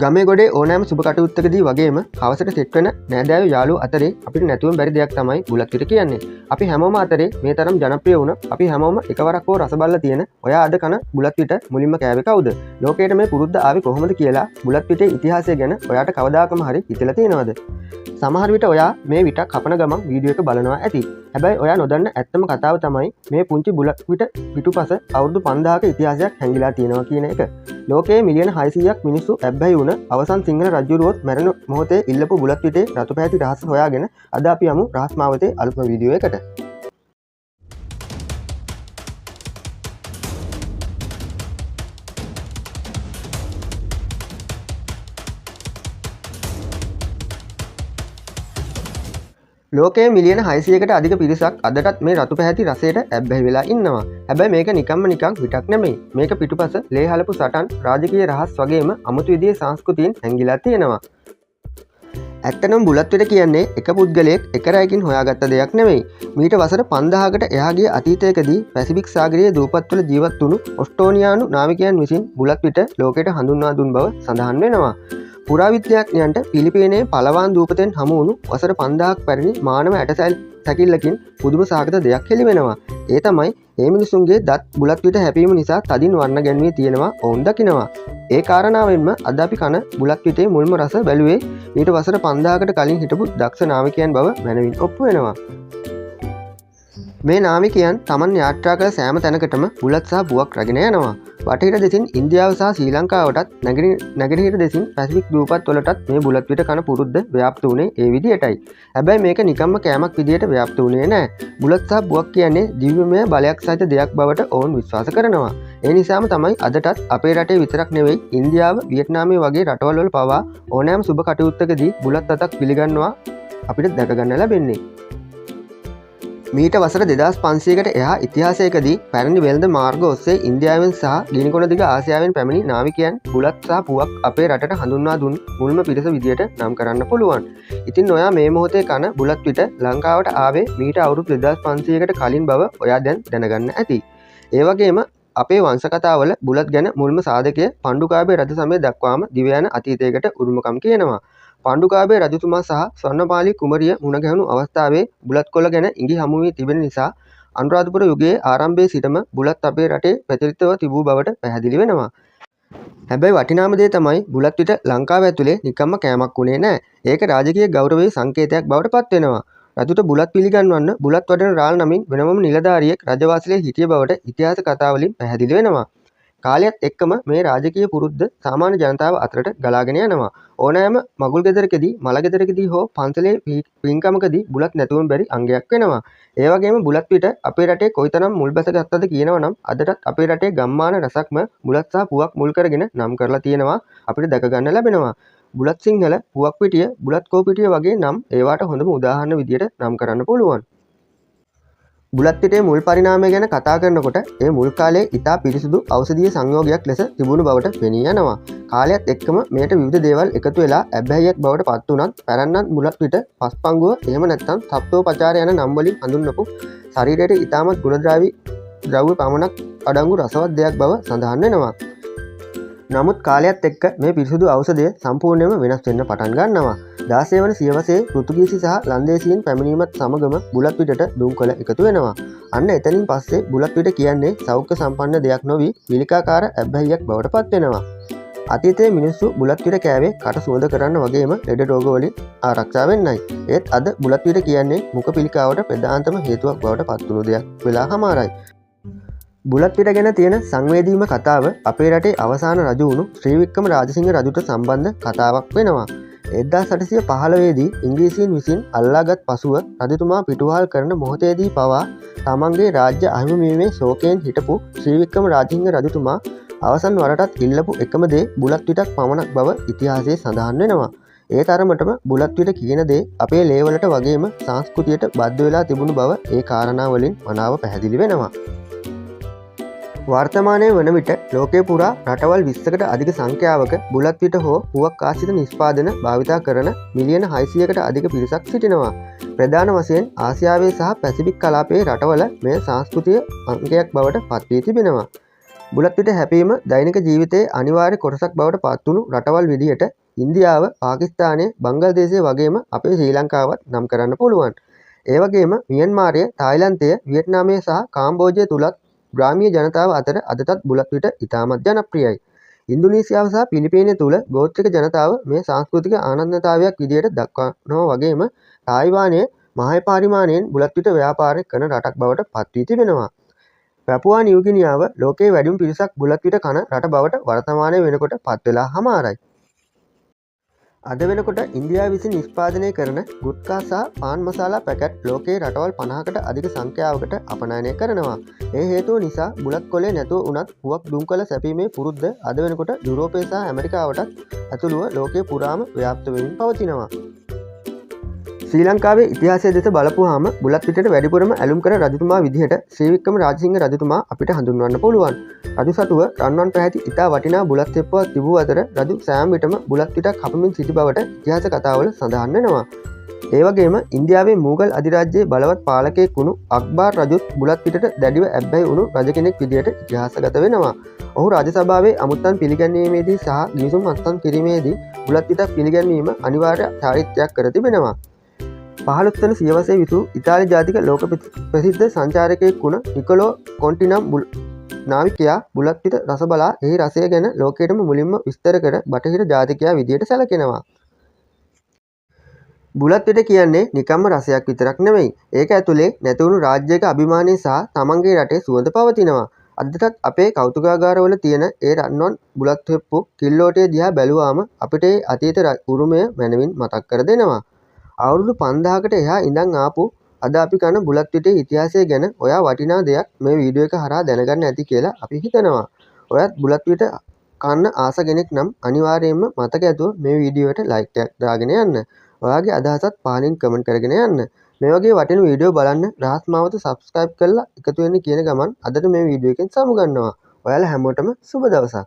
ගමේ ගොඩේ ඕනෑම සුබ කටයුත්තකදී වගේම හවසට සෙට් වෙන නෑදෑයෝ යාළුවෝ අතරේ අපිට නැතුවම බැරි දෙයක් තමයි බුලත් පිට කියන්නේ. අපි හැමෝම අතරේ මේ තරම් ජනප්‍රිය වුණ අපි හැමෝම එකවරක් හෝ රස බලලා තියෙන ඔයා අද කන බුලත් පිට මුලින්ම කෑවේ කවුද? ලෝකයට මේ පුරුද්ද ආවේ කොහොමද කියලා බුලත් පිටේ ඉතිහාසය ගැන ඔයාට කවදාකම හරි හිතලා තියෙනවද? සමහර විට ඔයා මේ විට කපන ගමන් වීඩියෝ එක බලනවා ඇති. හැබැයි ඔයා නොදන්න ඇත්තම කතාව තමයි මේ පුංචි බුලත් පිට පිටුපස අවුරුදු 5000ක ඉතිහාසයක් හැංගිලා තියෙනවා කියන එක. ලෝකයේ මිලියන 600ක් මිනිස්සු ඇබ්බැහි වුණ අවසන් සිංහල රජුරුවොත් මැරෙන මොහොතේ ඉල්ලපු බුලත් පිටේ රතු පැහැති රහස් හොයාගෙන අද අපි යමු රහස් මාවතේ අලුත්ම වීඩියෝ එකට. ලෝකයේ මිලියන 600කට අධික පිරිසක් අදටත් මේ රතු පැහැති රසයට ඇබ්බැහි වෙලා ඉන්නවා. හැබැයි මේක නිකම්ම නිකං විටක් නෙමෙයි. මේක පිටුපස ලේ හලපු සටන් රාජකීය රහස් වගේම අමුතු විදිහේ සංස්කෘතියෙන් හැංගිලා තියෙනවා. ඇත්තනම් බුලත් පිට කියන්නේ එක පුද්ගලයෙක් එක රැයකින් හොයාගත්ත දෙයක් නෙමෙයි. මීට වසර 5000කට එහා ගිය අතීතයකදී පැසිෆික් සාගරයේ දූපත්වල ජීවත් වුණු ඔස්ට්‍රේලියානු නාවිකයන් විසින් බුලත් පිට ලෝකයට හඳුන්වා දුන් බව සඳහන් වෙනවා. පුරාවිද්‍යාඥයන්ට පිලිපීනයේ පලවාන් දූපතෙන් හමුවුණු වසර 5000ක් පැරණි මානව ඇටසැල් සැකිල්ලකින් පුදුම සාගත දෙයක් හෙළි වෙනවා. ඒ තමයි මේ මිනිසුන්ගේ දත් බුලත් පිට හැපීම නිසා තදින් වර්ණ ගැන්වී තියෙනවා ඔවුන් දකිනවා. ඒ කාරණාවෙන්ම අද අපි කන බුලත් පිටේ මුල්ම රස බැලුවේ ඊට වසර 5000කට කලින් හිටපු දක්ෂ නාවිකයන් බව මැනවින් ඔප්පු වෙනවා. මේ නාවිකයන් තමන් යාත්‍රා කළ සෑම තැනකටම බුලත් සහ පුවක් රැගෙන යනවා. වටහිර දෙසින් ඉන්දියාව සහ ශ්‍රී ලංකාවටත් නැගෙනහිර දෙසින් පැසිෆික් දූපත් වලටත් මේ බුලත් පිට කන පුරුද්ද ව්‍යාප්ත වුණේ ඒ විදිහටයි. හැබැයි මේක නිකම්ම කෑමක් විදිහට ව්‍යාප්ත වුණේ නැහැ. බුලත් සහ පුවක් කියන්නේ දිව්‍යමය බලයක් සහිත දෙයක් බවට ඔවුන් විශ්වාස කරනවා. ඒ නිසාම තමයි අදටත් අපේ රටේ විතරක් නෙවෙයි ඉන්දියාව, වියට්නාමයේ වගේ රටවල් වල පවා ඕනෑම සුබ කටයුත්තකදී බුලත් අතක් පිළිගන්නවා අපිට දැක ගන්න ලැබෙන්නේ. මීට වසර 2500කට එහා ඉතිහාසයකදී පැරණි වෙළඳ මාර්ග ඔස්සේ ඉන්දියාවෙන් සහ ගිනිකොන දිග ආසියාවෙන් පැමිණි නාවිකයන් බුලත් සහ පුවක් අපේ රටට හඳුන්වා දුන් මුල්ම පිරිස විදියට නම් කරන්න පුළුවන්. ඉතින් ඔයා මේ මොහොතේ කන බුලත් පිට ලංකාවට ආවේ මීට අවුරුදු 2500කට කලින් බව ඔයා දැන් දැනගන්න ඇති. ඒ වගේම අපේ වංශ කතාවල බුලත් ගැන මුල්ම සාධකය පණ්ඩුකාභය රජ සමය දක්වාම දිව යන අතීතයකට උරුමකම් කියනවා. පණ්ඩුකාභය රජතුමා සහ ස්වර්ණපාලි කුමරිය මුණ ගැහුණු අවස්ථාවේ බුලත් කොළ ගැන ඉඟි හමු වී තිබෙන නිසා අනුරාධපුර යුගයේ ආරම්භයේ සිටම බුලත් අපේ රටේ ප්‍රචලිතව තිබූ බවට පැහැදිලි වෙනවා. හැබැයි වටිනාම දේ තමයි බුලත් පිට ලංකාව ඇතුලේ නිකම්ම කෑමක් වුණේ නැහැ. ඒක රාජකීය ගෞරවයේ සංකේතයක් බවට පත් වෙනවා. රජුට බුලත් පිළිගන්වන්න බුලත් වඩන රාල් නමින් වෙනමම නිලධාරියෙක් රජවාසලේ හිටිය බවට ඉතිහාස කතාවලින් පැහැදිලි වෙනවා. කාලයත් එක්කම මේ රාජකීය පුරුද්ද සාමාන්‍ය ජනතාව අතරට ගලාගෙන යනවා. ඕනෑම මගුල් ගෙදරකදී, මල ගෙදරකදී හෝ පන්සලේ පින්කමකදී බුලත් නැතුවම බැරි අංගයක් වෙනවා. ඒ වගේම බුලත් පිට අපේ රටේ කොයිතරම් මුල් බැස ගත්තද කියනවනම් අදටත් අපේ රටේ ගම්මාන රසක්ම බුලත් සහ පුවක් මුල් කරගෙන නම් කරලා තියෙනවා අපිට දැක ගන්න ලැබෙනවා. බුලත් සිංහල, පුවක් පිටිය, බුලත් කෝපිටිය වගේ නම් ඒවාට හොඳම උදාහරණ විදියට නම් කරන්න පුළුවන්. බුලත් පිටේ මුල් පරිණාමය ගැන කතා කරනකොට ඒ මුල් කාලයේ ඉතා පිරිසුදු ඖෂධීය සංයෝගයක් ලෙස තිබුණු බවට පෙනී යනවා. කාලයත් එක්කම මේට විවිධ දේවල් එකතු වෙලා ඇබ්බැහියක් බවට පත් වුණත් පැරණත් බුලත් පිට පස්පංගුව එහෙම නැත්නම් සප්තෝපචාර යන නම් වලින් හඳුන්වපු ශරීරයට ඉතාමත් ගුණද්‍රව්‍ය පමණක් අඩංගු රසවත් දෙයක් බව සඳහන් වෙනවා. නමුත් කාලයත් එක්ක මේ පිරිසුදු ඖෂධය සම්පූර්ණයෙන්ම වෙනස් වෙන්න පටන් ගන්නවා. 16 වන සියවසේ පෘතුගීසි සහ ලන්දේසීන් පැමිණීමත් සමගම බුලත් පිටට දුම්කොළ එකතු වෙනවා. අන්න එතනින් පස්සේ බුලත් පිට කියන්නේ සෞඛ්‍ය සම්පන්න දෙයක් නොවි පිළිකාකාර ඇබ්බැහියක් බවට පත් වෙනවා. අතීතයේ මිනිස්සු බුලත් පිට කෑවේ කට සුවඳ කරන්න වගේම ලෙඩ රෝග වලින් ආරක්ෂා වෙන්නයි. ඒත් අද බුලත් පිට කියන්නේ මුඛ පිළිකාවට ප්‍රධානතම හේතුවක් බවට පත් වුණු දෙයක් වෙලා හමාරයි. බුලත් පිට ගැන තියෙන සංවේදීම කතාව අපේ රටේ අවසාන රජු වුණු ශ්‍රී වික්‍රම රාජසිංහ රජුට සම්බන්ධ කතාවක් වෙනවා. 1815 දී ඉංග්‍රීසීන් විසින් අල්ලාගත් පසුව රජතුමා පිටුවහල් කරන මොහොතේදී පවා තමන්ගේ රාජ්‍ය අහිමිවීමේ ශෝකයෙන් හිටපු ශ්‍රී වික්‍රම රාජසිංහ රජතුමා අවසන් වරටත් ඉල්ලපු එකම දේ බුලත් පිටක් පමණක් බව ඉතිහාසයේ සඳහන් වෙනවා. ඒ තරමටම බුලත් පිට කියන දේ අපේ ලේවලට වගේම සංස්කෘතියට බද්ධ වෙලා තිබුණු බව ඒ කාරණා වලින් මනාව පැහැදිලි වෙනවා. වර්තමානයේ වන විට ලෝකේ පුරා රටවල් 20කට අධික සංඛ්‍යාවක බුලත් පිට හෝ පුවක් ආශ්‍රිත නිෂ්පාදන භාවිතා කරන මිලියන 600කට අධික පිරිසක් සිටිනවා. ප්‍රධාන වශයෙන් ආසියාවේ සහ පැසිෆික් කලාපයේ රටවල මේ සංස්කෘතිය අංගයක් බවට පත් වී තිබෙනවා. බුලත් පිට හැපීම දෛනික ජීවිතයේ අනිවාර්ය කොටසක් බවට පත්වුණු රටවල් විදිහට ඉන්දියාව, පාකිස්තානය, බංග්ලාදේශය වගේම අපේ ශ්‍රී ලංකාවත් නම් කරන්න පුළුවන්. ඒ වගේම මියන්මාරය, තායිලන්තය, වියට්නාමය සහ කාම්බෝජය තුලත් ග්‍රාමීය ජනතාව අතර අදටත් බුලත් පිට ඉතාමත් ජනප්‍රියයි. ඉන්දුනීසියාව සහ පිලිපීනය තුල ගෝත්‍රික ජනතාව මේ සංස්කෘතික ආනන්දතාවයක් විදිහට දක්වනවා වගේම තායිවානය මහා පරිමාණයෙන් බුලත් පිට ව්‍යාපාරය කරන රටක් බවට පත් වී තිබෙනවා. පැපුවා නිව්ගිනියාව ලෝකයේ වැඩිම පිරිසක් බුලත් පිට කන රට බවට වර්තමානය වෙනකොට පත් වෙලා හමාරයි. අද වෙනකොට ඉන්දියාව විසින් නිෂ්පාදනය කරන ගුට්කා සහ පාන් මසාලා පැකට් ලෝකයේ රටවල් 50කට අධික සංඛ්‍යාවකට අපනයනය කරනවා. ඒ හේතුව නිසා බුලත් කොලේ නැතුව උනත් පුවක් දුම් කළ සැපීමේ පුරුද්ද අද වෙනකොට යුරෝපය සහ ඇමරිකාවටත් ඇතුළුව ලෝකයේ පුරාම ව්‍යාප්ත වෙමින් පවතිනවා. ශ්‍රී ලංකාවේ ඉතිහාසය දෙස බලපුවාම බුලත් පිටට වැඩිපුරම ඇලුම් කර රජතුමා විදිහට ශ්‍රී වික්‍රම රාජසිංහ රජතුමා අපිට හඳුන්වන්න පුළුවන්. රජු සතුව රන්වන් පැහැති ඉතා වටිනා බුලත් තෙප්පුවක් තිබූ අතර රජු සෑම විටම බුලත් පිටක් කපමින් සිටි බවට ඉතිහාස කතාවල සඳහන් වෙනවා. ඒ වගේම ඉන්දියාවේ මූගල් අධිරාජ්‍යයේ බලවත් පාලකයෙක් වුණු අක්බර් රජුත් බුලත් පිටට දැඩිව ඇබ්බැහි වුණු රජ කෙනෙක් විදිහට ඉතිහාසගත වෙනවා. ඔහු රජ සභාවේ අමුත්තන් පිළිගැන්වීමේදී සහ ගිවිසුම් අත්සන් කිරීමේදී බුලත් පිටක් පිළිගැන්වීම අනිවාර්ය චාරිත්‍රයක් කර තිබෙනවා. 15 වන සියවසේ විසූ ඉතාලි ජාතික ලෝක ප්‍රසිද්ධ සංචාරකයෙක් වුණ නිකොලෝ කොන්ටි නම් නාවිකයා බුලත් පිට රස බලා එහි රසය ගැන ලෝකයටම මුලින්ම විස්තර කර බටහිර ජාතිකයා විදියට සැලකෙනවා. බුලත් පිට කියන්නේ නිකම්ම රසයක් විතරක් නෙමෙයි. ඒක ඇතුලේ නැතිවුණු රාජ්‍යයක අභිමානය සහ තමන්ගේ රටේ සුවඳ පවතිනවා. අදටත් අපේ කෞතුකාගාරවල තියෙන ඒ රන්වන් බුලත් තෙප්පු කිල්ලෝටය දිහා බැලුවාම අපිට ඒ අතීත උරුමය මැනවින් මතක් කර දෙනවා. අවුරුදු 5000කට එහා ඉඳන් ආපු අද අපි කන බුලත් පිටේ ඉතිහාසය ගැන ඔයා වටිනා දෙයක් මේ වීඩියෝ එක හරහා දැනගන්න ඇති කියලා අපි හිතනවා. ඔයත් බුලත් පිට කන්න ආස කෙනෙක් නම් අනිවාර්යයෙන්ම මතක ඇතුව මේ වීඩියෝ එකට ලයික් එකක් දාගෙන යන්න. ඔයාගේ අදහසත් පහලින් කමෙන්ට් කරගෙන යන්න. මේ වගේ වටින වීඩියෝ බලන්න රහස් මාවත subscribe කරලා එකතු වෙන්න කියන ගමන් අදට මේ වීඩියෝ එකෙන් සමුගන්නවා. ඔයාලා හැමෝටම සුබ දවසක්.